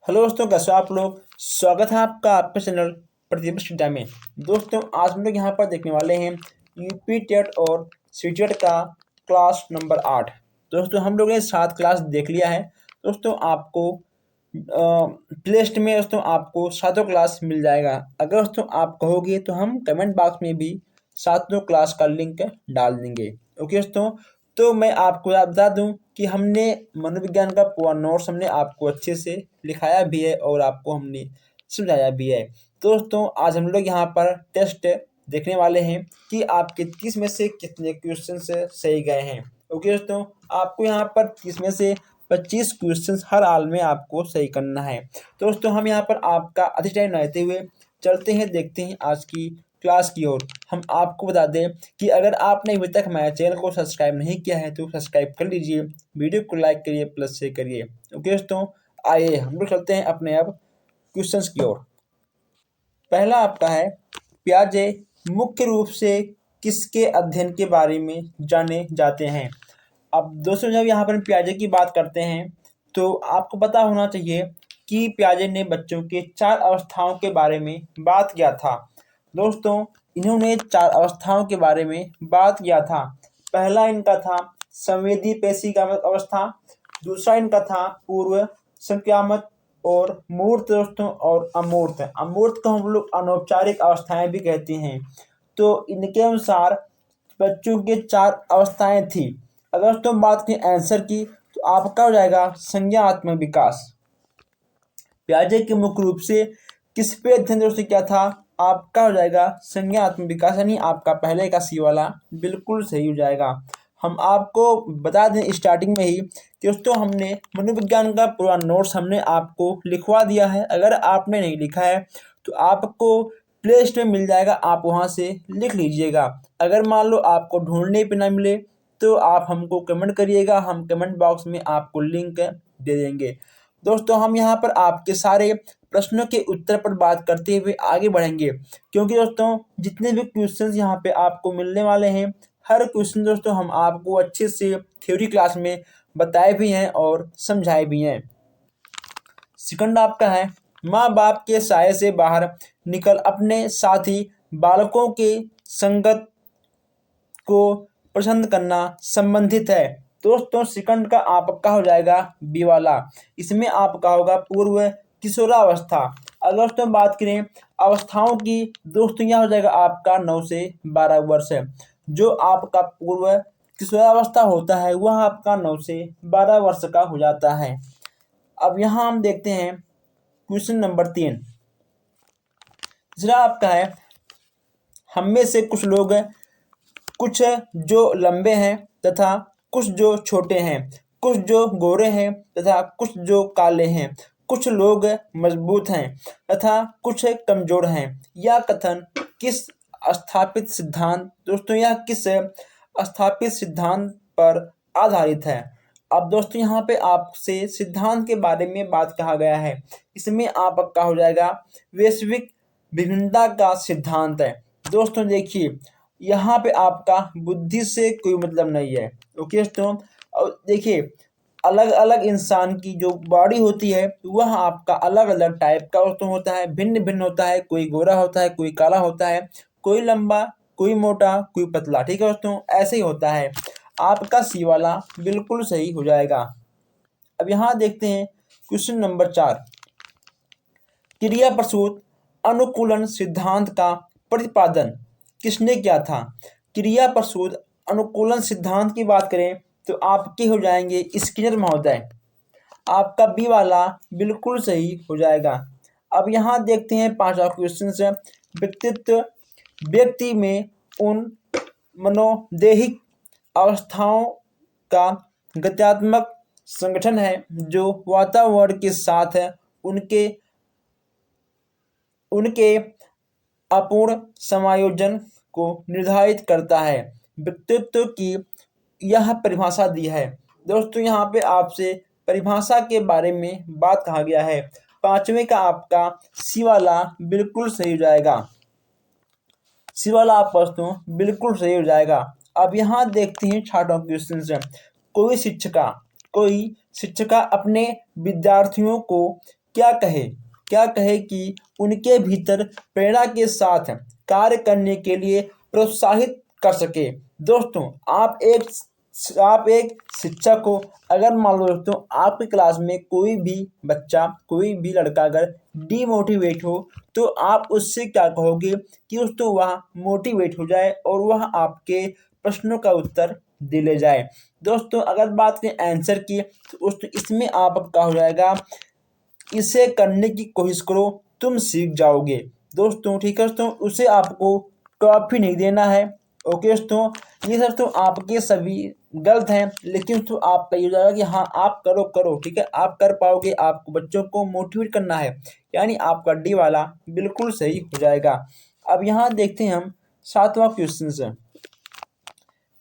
Hello दोस्तों, कैसे हो आप लोग। स्वागत है आपका आपके चैनल प्रतिभा शिक्षा में। दोस्तों, आज हम लोग यहाँ पर देखने वाले हैं यूपी टेट और सीटेट का क्लास नंबर 8। दोस्तों, हम लोग ने 7 क्लास देख लिया है। दोस्तों, आपको प्ले लिस्ट में दोस्तों आपको सातों क्लास मिल जाएगा। अगर दोस्तों आप कहोगे तो हम कमेंट बॉक्स में भी सातों क्लास का लिंक डाल देंगे। ओके दोस्तों, तो मैं आपको बता दूं कि हमने मनोविज्ञान का पूरा नोट्स हमने आपको अच्छे से लिखाया भी है और आपको हमने समझाया भी है। तो दोस्तों, आज हम लोग यहाँ पर टेस्ट देखने वाले हैं कि आपके 30 में से कितने क्वेश्चन सही गए हैं। ओके दोस्तों, आपको यहाँ पर 30 में से 25 क्वेश्चन हर हाल में आपको सही करना है। तो दोस्तों, हम यहाँ पर आपका अधिक टाइम न लेते हुए चलते हैं, देखते हैं आज की क्लास की ओर। हम आपको बता दें कि अगर आपने अभी तक हमारे चैनल को सब्सक्राइब नहीं किया है तो सब्सक्राइब कर लीजिए, वीडियो को लाइक करिए, प्लस शेयर करिए। ओके दोस्तों, आइए हम लोग चलते हैं अपने अब क्वेश्चंस की ओर। पहला आपका है, पियाजे मुख्य रूप से किसके अध्ययन के बारे में जाने जाते हैं। अब दोस्तों, जब यहाँ पर पियाजे की बात करते हैं तो आपको पता होना चाहिए कि पियाजे ने बच्चों के 4 अवस्थाओं के बारे में बात किया था। दोस्तों, इन्होंने 4 अवस्थाओं के बारे में बात किया था। पहला इनका था संवेदी पेशीगामक अवस्था, दूसरा इनका था पूर्व संक्रामक और मूर्त दोस्तों और अमूर्त। अमूर्त को हम लोग अनौपचारिक अवस्थाएं भी कहते हैं। तो इनके अनुसार बच्चों के 4 अवस्थाएं थी। अगर दोस्तों बात करें आंसर की तो आपका हो जाएगा संज्ञानात्मक विकास। पियाजे के मुख्य रूप से किस पे अध्ययन दोस्तों क्या था, आपका हो जाएगा संज्ञानात्मक विकास, यानी आपका पहले का सी वाला बिल्कुल सही हो जाएगा। हम आपको बता दें स्टार्टिंग में ही कि दोस्तों हमने मनोविज्ञान का पूरा नोट्स हमने आपको लिखवा दिया है। अगर आपने नहीं लिखा है तो आपको प्ले लिस्ट में मिल जाएगा, आप वहां से लिख लीजिएगा। अगर मान लो आपको ढूंढने पे ना मिले तो आप हमको कमेंट करिएगा, हम कमेंट बॉक्स में आपको लिंक दे देंगे। दोस्तों, हम यहाँ पर आपके सारे प्रश्नों के उत्तर पर बात करते हुए आगे बढ़ेंगे, क्योंकि दोस्तों जितने भी क्वेश्चंस यहाँ पे आपको मिलने वाले हैं, हर क्वेश्चन दोस्तों हम आपको अच्छे से थ्योरी क्लास में बताए भी हैं और समझाए भी हैं। सेकंड आपका है, माँ बाप के साये से बाहर निकल अपने साथी बालकों के संगत को पसंद करना संबंधित है। दोस्तों, सेकंड का आपका हो जाएगा बी वाला। इसमें आपका होगा पूर्व किशोरावस्था। अगर दोस्तों बात करें अवस्थाओं की, दोस्तों यह हो जाएगा आपका 9 से 12 वर्ष है। जो आपका पूर्व किशोरावस्था होता है वह आपका 9 से 12 वर्ष का हो जाता है। अब यहाँ हम देखते हैं क्वेश्चन नंबर 3। तीसरा आपका है, हम में से कुछ जो लंबे हैं तथा कुछ जो छोटे हैं, कुछ जो गोरे हैं तथा कुछ जो काले हैं, कुछ लोग मजबूत हैं तथा कुछ कमजोर हैं। यह कथन किस स्थापित सिद्धांत दोस्तों, यह किस स्थापित सिद्धांत पर आधारित है। अब दोस्तों यहाँ पे आपसे सिद्धांत के बारे में बात कहा गया है। इसमें आपका हो जाएगा वैश्विक विभिन्नता का सिद्धांत है। दोस्तों देखिए, यहाँ पे आपका बुद्धि से कोई मतलब नहीं है। ओके दोस्तों, और देखिए अलग अलग इंसान की जो बॉडी होती है वह आपका अलग अलग टाइप का दोस्तों होता है, भिन्न भिन्न होता है। कोई गोरा होता है, कोई काला होता है, कोई लंबा, कोई मोटा, कोई पतला। ठीक है दोस्तों, ऐसे ही होता है। आपका सी वाला बिल्कुल सही हो जाएगा। अब यहाँ देखते हैं क्वेश्चन नंबर 4। क्रिया प्रसूत अनुकूलन सिद्धांत का प्रतिपादन किसने किया था। क्रिया प्रसूत अनुकूलन सिद्धांत की बात करें तो आपके हो जाएंगे स्किनर महोदय। आपका बी वाला बिल्कुल सही हो जाएगा। अब यहाँ देखते हैं 5वां क्वेश्चन से, व्यक्तित्व व्यक्ति में उन मनोदेहिक अवस्थाओं का गत्यात्मक संगठन है जो वातावरण के साथ उनके उनके अपूर्ण समायोजन को निर्धारित करता है। व्यक्तित्व की यह परिभाषा दी है। दोस्तों यहाँ पे आपसे परिभाषा के बारे में बात कहा गया है। 5वें का आपका सी वाला बिल्कुल सही हो जाएगा। सी वाला आप दोस्तों बिल्कुल सही हो जाएगा। अब यहाँ देखते हैं 6वां क्वेश्चन से, कोई शिक्षिका अपने विद्यार्थियों को क्या कहे कि उनके भीतर प्रेरणा के साथ कार्य करने के लिए प्रोत्साहित कर सके। दोस्तों आप एक शिक्षक हो, अगर मान लो दोस्तों आपकी क्लास में कोई भी बच्चा, कोई भी लड़का अगर डीमोटिवेट हो, तो आप उससे क्या कहोगे कि दोस्तों वह मोटिवेट हो जाए और वह आपके प्रश्नों का उत्तर दे ले जाए। दोस्तों अगर बात करें आंसर की, तो दोस्तों इसमें आपका हो जाएगा, इसे करने की कोशिश करो, तुम सीख जाओगे। दोस्तों ठीक है दोस्तों, उसे आपको टॉफी नहीं देना है। ओके दोस्तों, ये सब तो आपके सभी गलत हैं, लेकिन तो आपका ये हो जाएगा कि हाँ आप करो करो, ठीक है आप कर पाओगे, आपको बच्चों को मोटिवेट करना है, यानी आपका डी वाला बिल्कुल सही हो जाएगा। अब यहाँ देखते हैं हम 7वां क्वेश्चन से,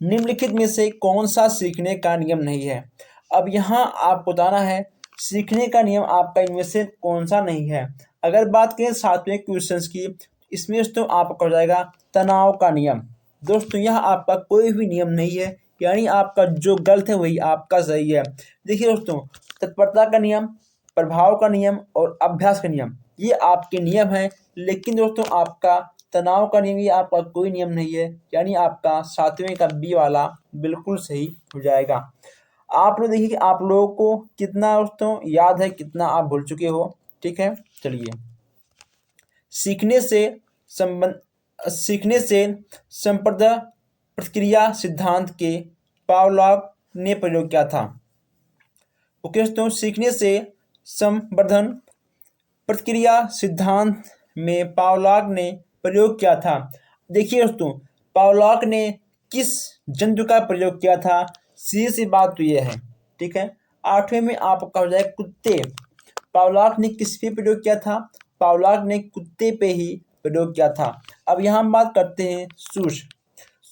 निम्नलिखित में से कौन सा सीखने का नियम नहीं है। अब यहाँ आप बताना है सीखने का नियम आपका इनमें से कौन सा नहीं है। अगर बात करें 7वें क्वेश्चन की, इसमें तो आपका हो जाएगा तनाव का नियम। दोस्तों यह आपका कोई भी नियम नहीं है, यानी आपका जो गलत है वही आपका सही है। देखिए दोस्तों, तत्परता का नियम, प्रभाव का नियम और अभ्यास का नियम ये आपके नियम हैं, लेकिन दोस्तों आपका तनाव का नियम ये आपका कोई नियम नहीं है, यानी आपका 7वें का बी वाला बिल्कुल सही हो जाएगा। आप लोग देखिए कि आप लोगों को कितना दोस्तों याद है, कितना आप भूल चुके हो। ठीक है, चलिए, सीखने से संपर्क प्रतिक्रिया सिद्धांत के पावलॉव ने प्रयोग किया था। ओके दोस्तों, सीखने से संवर्धन प्रतिक्रिया सिद्धांत में पावलॉव ने प्रयोग किया था। देखिए दोस्तों, पावलॉव ने किस जंतु का प्रयोग किया था, सीधी सी बात तो ये है। ठीक है, 8वें में आपका हो जाए कुत्ते। पावलॉव ने किस पे प्रयोग किया था, पावलॉव ने कुत्ते पे ही प्रयोग किया था। अब यहाँ हम बात करते हैं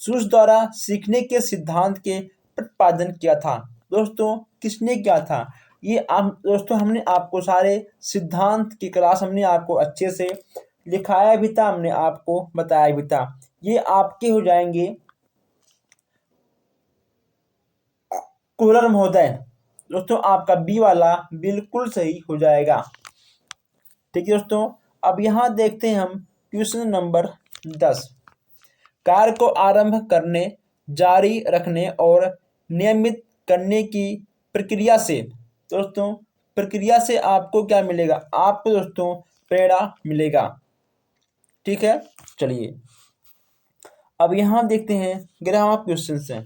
सूस द्वारा सीखने के सिद्धांत के प्रतिपादन किया था। दोस्तों किसने किया था ये दोस्तों हमने आपको सारे सिद्धांत की क्लास हमने आपको अच्छे से लिखाया भी था, हमने आपको बताया भी था। ये आपके हो जाएंगे कुलर महोदय। दोस्तों आपका बी वाला बिल्कुल सही हो जाएगा। ठीक है दोस्तों, अब यहाँ देखते हैं हम क्वेश्चन नंबर 10, कार्य को आरंभ करने, जारी रखने और नियमित करने की प्रक्रिया से, दोस्तों प्रक्रिया से आपको क्या मिलेगा, आपको दोस्तों प्रेरणा मिलेगा। ठीक है, चलिए अब यहाँ देखते हैं 11वां क्वेश्चन से,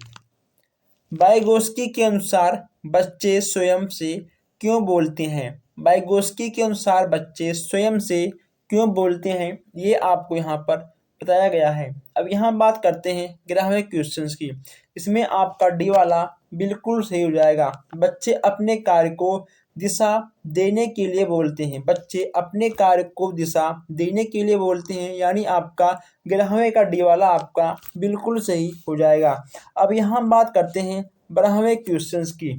वाइगोस्की के अनुसार बच्चे स्वयं से क्यों बोलते हैं। वाइगोस्की के अनुसार बच्चे स्वयं से क्यों बोलते हैं, ये आपको यहाँ पर बताया गया है। अब यहाँ बात करते हैं 11वें क्वेश्चन की, इसमें आपका डी वाला बिल्कुल सही हो जाएगा। बच्चे अपने कार्य को दिशा देने के लिए बोलते हैं, बच्चे अपने कार्य को दिशा देने के लिए बोलते हैं, यानी आपका 11वें का डी वाला आपका बिल्कुल सही हो जाएगा। अब यहाँ हम बात करते हैं 12वें क्वेश्चन की।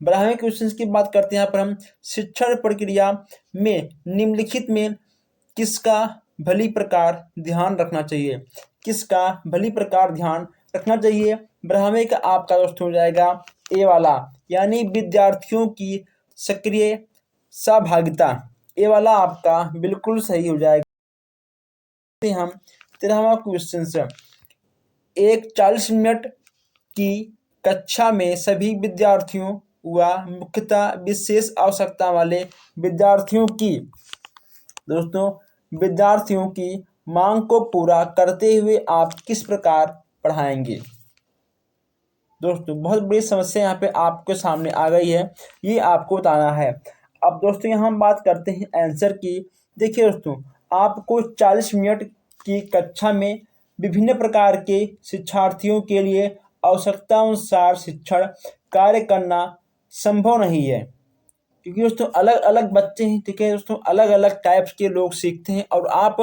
12वें क्वेश्चन की बात करते हैं यहाँ पर हम, शिक्षण प्रक्रिया में निम्नलिखित में किसका भली प्रकार ध्यान रखना चाहिए, किसका भली प्रकार ध्यान रखना चाहिए। 12वें का आपका दोस्तों हो जाएगा ए वाला, यानी विद्यार्थियों की सक्रिय सहभागिता, ए वाला आपका बिल्कुल सही हो जाएगा। हम 13वां क्वेश्चन से, एक 40 मिनट की कक्षा में सभी विद्यार्थियों व मुख्यतः विशेष आवश्यकता वाले विद्यार्थियों की, दोस्तों विद्यार्थियों की मांग को पूरा करते हुए आप किस प्रकार पढ़ाएंगे। दोस्तों बहुत बड़ी समस्या यहाँ पे आपके सामने आ गई है, ये आपको बताना है। अब दोस्तों यहाँ हम बात करते हैं आंसर की। देखिए दोस्तों, आपको 40 मिनट की कक्षा में विभिन्न प्रकार के शिक्षार्थियों के लिए आवश्यकतानुसार शिक्षण कार्य करना संभव नहीं है, क्योंकि दोस्तों अलग अलग बच्चे हैं। ठीक है दोस्तों, अलग अलग टाइप्स के लोग सीखते हैं, और आप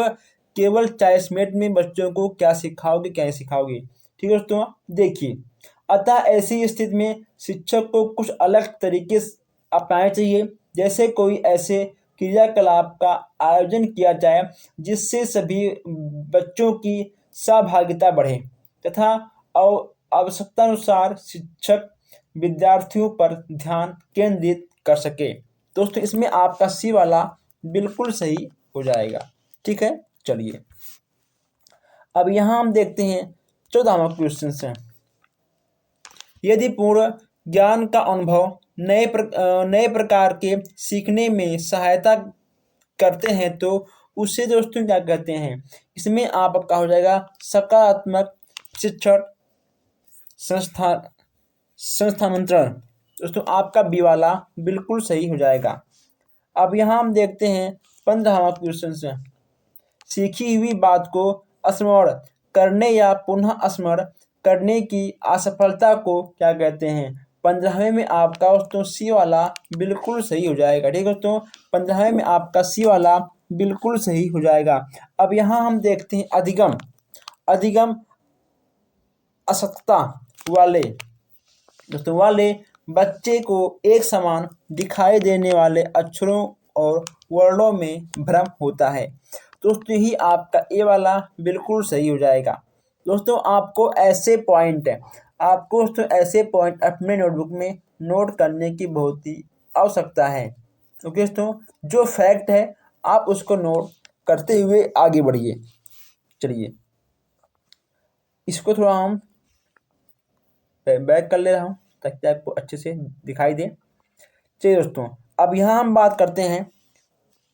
केवल 40 मिनट में बच्चों को क्या सिखाओगे, क्या नहीं सिखाओगे। ठीक है दोस्तों, देखिए, अतः ऐसी स्थिति में शिक्षक को कुछ अलग तरीके अपनाने चाहिए, जैसे कोई ऐसे क्रियाकलाप का आयोजन किया जाए जिससे सभी बच्चों की सहभागिता बढ़े तथा आवश्यकतानुसार शिक्षक विद्यार्थियों पर ध्यान केंद्रित कर सके। दोस्तों इसमें आपका सी वाला बिल्कुल सही हो जाएगा। ठीक है, चलिए अब यहाँ हम देखते हैं 14वां क्वेश्चन है। यदि पूर्ण ज्ञान का अनुभव नए प्रकार के सीखने में सहायता करते हैं तो उसे दोस्तों क्या कहते हैं? इसमें आपका हो जाएगा सकारात्मक शिक्षण संस्था संस्थानांतरण। दोस्तों आपका बी वाला बिल्कुल सही हो जाएगा। अब यहाँ हम देखते हैं 15वां क्वेश्चन से। सीखी हुई बात को स्मरण करने या पुनः स्मरण करने की असफलता को क्या कहते हैं? 15वें में आपका दोस्तों सी वाला बिल्कुल सही हो जाएगा। ठीक है दोस्तों, 15वें में आपका सी वाला बिल्कुल सही हो जाएगा। अब यहाँ हम देखते हैं अधिगम असक्ता वाले दोस्तों वाले बच्चे को एक समान दिखाई देने वाले अक्षरों और वर्णों में भ्रम होता है। दोस्तों यही आपका ए वाला बिल्कुल सही हो जाएगा। दोस्तों आपको ऐसे पॉइंट अपने नोटबुक में नोट करने की बहुत ही आवश्यकता है। ओके दोस्तों, जो फैक्ट है आप उसको नोट करते हुए आगे बढ़िए। चलिए इसको थोड़ा हम बैक कर ले रहा हूँ ताकि आपको अच्छे से दिखाई दे। चलिए दोस्तों, अब यहाँ हम बात करते हैं।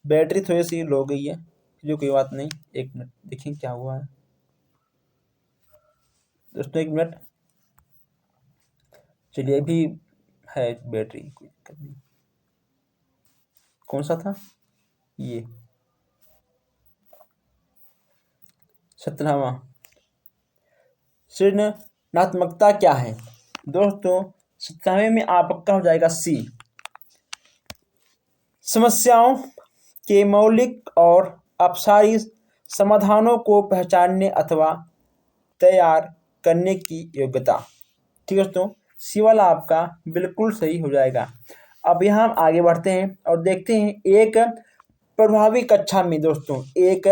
बैटरी थोड़ी सी लो गई है, जो कोई बात नहीं, 1 मिनट देखें क्या हुआ है दोस्तों, 1 मिनट। चलिए अभी है बैटरी, कोई दिक्कत नहीं। कौन सा था ये? 17वां सृजनात्मकता क्या है? दोस्तों 17वें में आपका हो जाएगा सी। समस्याओं के मौलिक और अपसारी समाधानों को पहचानने अथवा तैयार करने की योग्यता। ठीक है दोस्तों, सी वाला आपका बिल्कुल सही हो जाएगा। अब यहाँ हम आगे बढ़ते हैं और देखते हैं एक प्रभावी कक्षा में दोस्तों, एक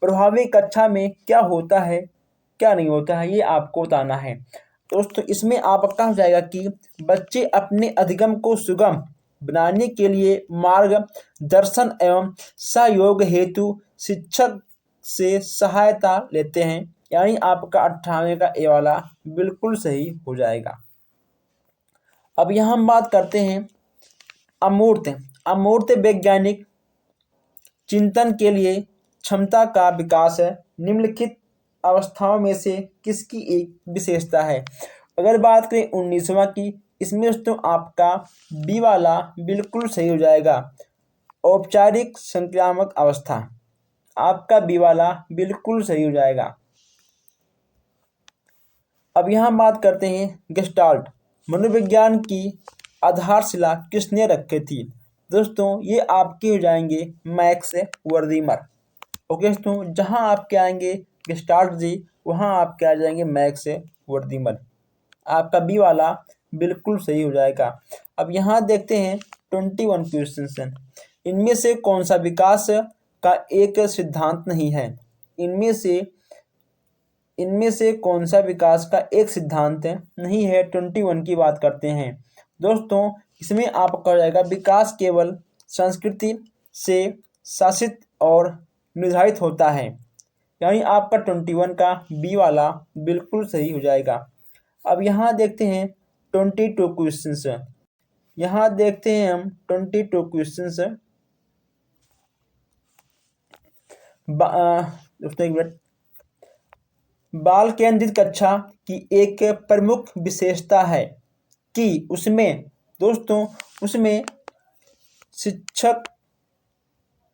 प्रभावी कक्षा में क्या होता है क्या नहीं होता है, ये आपको बताना है। दोस्तों इसमें आपका हो जाएगा कि बच्चे अपने अधिगम को सुगम बनाने के लिए मार्गदर्शन एवं सहयोग हेतु शिक्षक से सहायता लेते हैं। यानी आपका 98 का ए वाला बिल्कुल सही हो जाएगा। अब यहाँ हम बात करते हैं अमूर्त वैज्ञानिक चिंतन के लिए क्षमता का विकास है निम्नलिखित अवस्थाओं में से किसकी एक विशेषता है? अगर बात करें 19वां की, इसमें दोस्तों आपका बी वाला बिल्कुल सही हो जाएगा। औपचारिक संक्रामक अवस्था, आपका बी वाला बिल्कुल सही हो जाएगा। अब यहाँ बात करते हैं गेस्टाल्ट मनोविज्ञान की आधारशिला किसने रखी थी? दोस्तों ये आपके हो जाएंगे मैक्स वर्दीमर। ओके दोस्तों, जहाँ आपके आएंगे गेस्टाल्ट जी, वहाँ आपके आ जाएंगे मैक्स वर्दीमर। आपका बी वाला बिल्कुल सही हो जाएगा। अब यहाँ देखते हैं 21 क्वेश्चन। इनमें से कौन सा विकास का एक सिद्धांत नहीं है? इनमें से कौन सा विकास का एक सिद्धांत नहीं है? 21 की बात करते हैं दोस्तों। इसमें आपका हो जाएगा विकास केवल संस्कृति से शासित और निर्धारित होता है। यानी आपका 21 का बी वाला बिल्कुल सही हो जाएगा। अब यहाँ देखते हैं 22 क्वेश्चन। यहाँ देखते हैं हम 22 क्वेश्चन। दोस्तों एक मिनट। बाल केंद्रित कक्षा की एक प्रमुख विशेषता है कि उसमें शिक्षक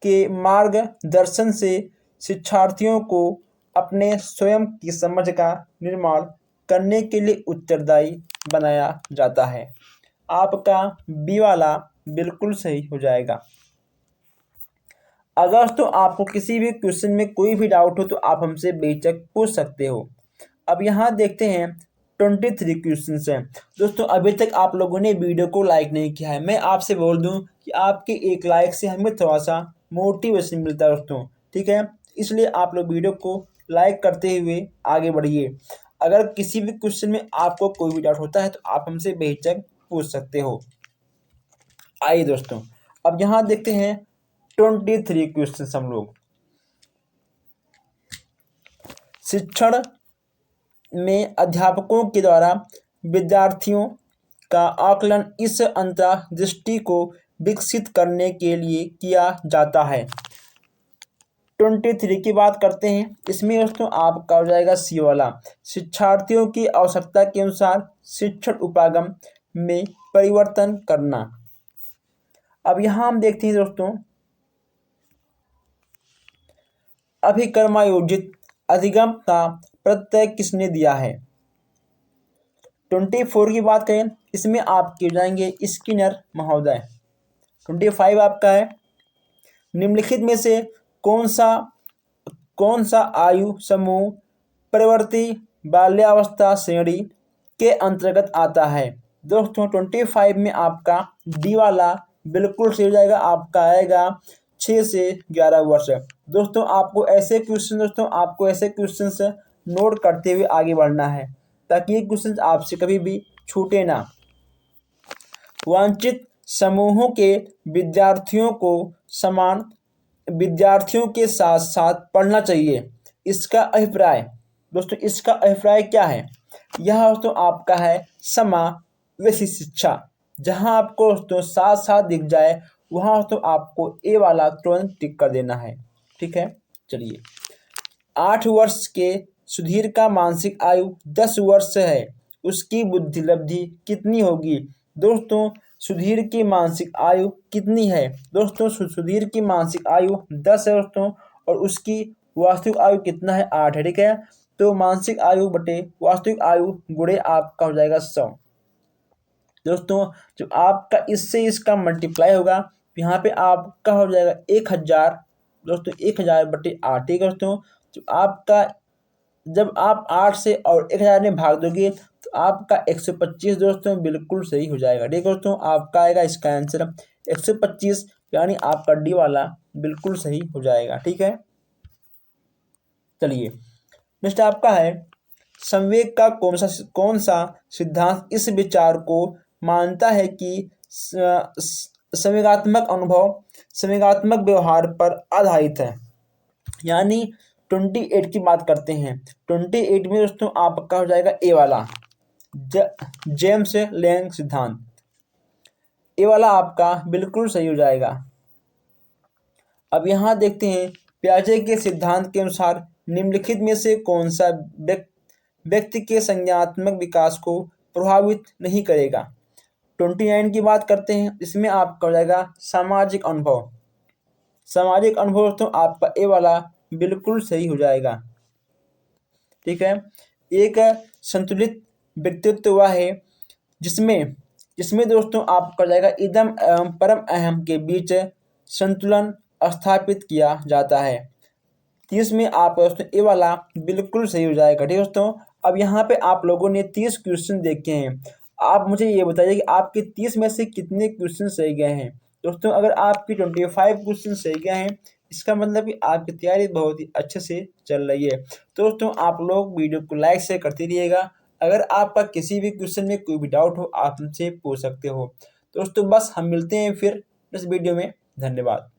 के मार्गदर्शन से शिक्षार्थियों को अपने स्वयं की समझ का निर्माण करने के लिए उत्तरदायी बनाया जाता है। आपका बी वाला बिल्कुल सही हो जाएगा। अगर तो आपको किसी भी क्वेश्चन में कोई भी डाउट हो तो आप हमसे बेझिझक पूछ सकते हो। अब यहाँ देखते हैं 23 क्वेश्चन हैं दोस्तों। अभी तक आप लोगों ने वीडियो को लाइक नहीं किया है, मैं आपसे बोल दूं कि आपके एक लाइक से हमें थोड़ा सा मोटिवेशन मिलता है दोस्तों। ठीक है, इसलिए आप लोग वीडियो को लाइक करते हुए आगे बढ़िए। अगर किसी भी क्वेश्चन में आपको कोई भी डाउट होता है तो आप हमसे बेझिझक पूछ सकते हो। आइए दोस्तों, अब यहाँ देखते हैं 23 क्वेश्चन हम लोग। शिक्षण में अध्यापकों के द्वारा विद्यार्थियों का आकलन इस अंतर्दृष्टि को विकसित करने के लिए किया जाता है। 23 की बात करते हैं। इसमें दोस्तों आपका हो जाएगा सी वाला, शिक्षार्थियों की आवश्यकता के अनुसार शिक्षण उपागम में परिवर्तन करना। अब यहाँ हम देखते हैं दोस्तों, अभिकर्मायोजित अधिगम का प्रत्यय किसने दिया है। 24 की बात करें, इसमें आपके हो जाएंगे स्किनर महोदय। 25 आपका है, निम्नलिखित में से कौन सा आयु समूह प्रवर्ती बाल्यावस्था श्रेणी के अंतर्गत आता है। दोस्तों 25 में आपका डी वाला बिल्कुल सही हो जाएगा, आपका आएगा 6 से 11 वर्ष। दोस्तों आपको ऐसे क्वेश्चन नोट करते हुए आगे बढ़ना है ताकि ये क्वेश्चन आपसे कभी भी छूटे ना। वांछित समूहों के विद्यार्थियों को समान विद्यार्थियों के साथ साथ पढ़ना चाहिए। इसका अभिप्राय दोस्तों, इसका अभिप्राय क्या है। यह दोस्तों आपका है समावेशी शिक्षा। जहां आपको दोस्तों साथ साथ दिख जाए वहां दोस्तों आपको ए वाला तुरंत टिक कर देना है। ठीक है, चलिए। 8 वर्ष के सुधीर का मानसिक आयु 10 वर्ष है, उसकी बुद्धि लब्धि कितनी होगी। दोस्तों सुधीर की मानसिक आयु कितनी है। दोस्तों सुधीर की मानसिक आयु 10 है दोस्तों, और उसकी वास्तविक आयु कितना है, 8 है। ठीक है, तो मानसिक आयु बटे वास्तविक आयु गुणे आपका हो जाएगा 100। दोस्तों जो आपका इससे इसका मल्टीप्लाई होगा, यहाँ पे आपका हो जाएगा 1000। दोस्तों 1000 बटे 8। ठीक है दोस्तों, तो आपका जब आप 8 से और 1000 में भाग दोगे तो आपका 125 दोस्तों बिल्कुल सही हो जाएगा। ठीक है दोस्तों, आपका आएगा इसका आंसर 125, यानी आपका डी वाला बिल्कुल सही हो जाएगा। ठीक है, चलिए नेक्स्ट आपका है, संवेग का कौन सा सिद्धांत इस विचार को मानता है कि संवेगात्मक अनुभव संवेगात्मक व्यवहार पर आधारित है। यानी 28 की बात करते हैं। 28 में दोस्तों आपका हो जाएगा ए वाला जेम्स लैंग सिद्धांत। ए वाला आपका बिल्कुल सही हो जाएगा। अब यहाँ देखते हैं, पियाजे के सिद्धांत के अनुसार निम्नलिखित में से कौन सा व्यक्ति के संज्ञानात्मक विकास को प्रभावित नहीं करेगा। 29 की बात करते हैं। इसमें आपका हो जाएगा सामाजिक अनुभव। सामाजिक अनुभव दोस्तों आपका ए वाला बिल्कुल सही हो जाएगा। ठीक है, एक संतुलित व्यक्तित्व वह है जिसमें दोस्तों आपका हो जाएगा इदम एवं परम अहम के बीच संतुलन स्थापित किया जाता है। 30 में आप दोस्तों ए वाला बिल्कुल सही हो जाएगा। ठीक है दोस्तों, अब यहाँ पे आप लोगों ने 30 क्वेश्चन देखे हैं। आप मुझे ये बताइए कि आपके 30 में से कितने क्वेश्चन सही गए हैं। दोस्तों अगर आपकी 25 क्वेश्चन सही गए हैं, इसका मतलब कि आपकी तैयारी बहुत ही अच्छे से चल रही है। तो दोस्तों आप लोग वीडियो को लाइक शेयर करते रहिएगा। अगर आपका किसी भी क्वेश्चन में कोई भी डाउट हो आप हमसे पूछ सकते हो। दोस्तों बस हम मिलते हैं फिर इस वीडियो में। धन्यवाद।